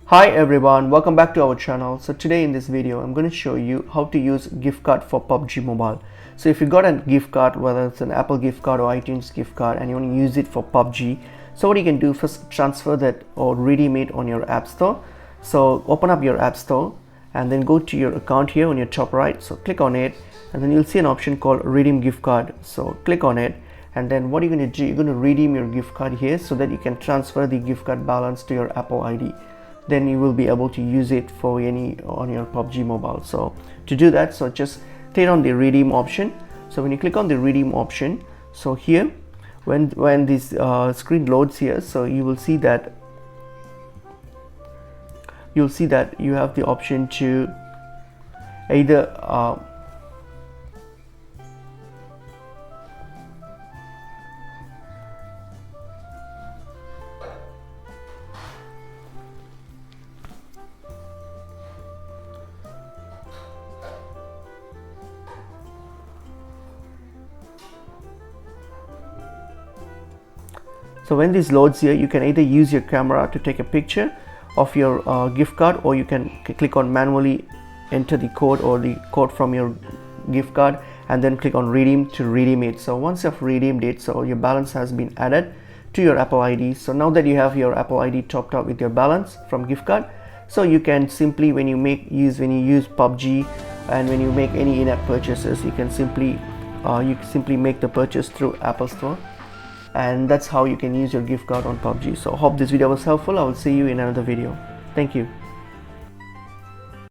Hi everyone, welcome back to our channel. So today in this video I'm going to show you how to use gift card for PUBG Mobile. So if you got a gift card, whether it's an Apple gift card or iTunes gift card, and you want to use it for PUBG, so what you can do, first transfer that or redeem it on your app store. So open up your app store and then go to your account here on your top right. So click on it and then you'll see an option called redeem gift card. So click on it, and then what you're going to do, you're going to redeem your gift card here so that you can transfer the gift card balance to your Apple ID. Then you will be able to use it for any on your PUBG Mobile. So to do that, so just click on the redeem option. So when you click on the redeem option, so here when this screen loads here, so you will see that you have the option to either so when this loads here, you can either use your camera to take a picture of your gift card, or you can click on manually enter the code or the code from your gift card and then click on redeem to redeem it. So once you've redeemed it, so your balance has been added to your Apple ID. So now that you have your Apple ID topped up with your balance from gift card, so you can simply when you use PUBG and when you make any in-app purchases, you can simply make the purchase through Apple Store. And that's how you can use your gift card on PUBG. So hope this video was helpful. I will see you in another video. Thank you.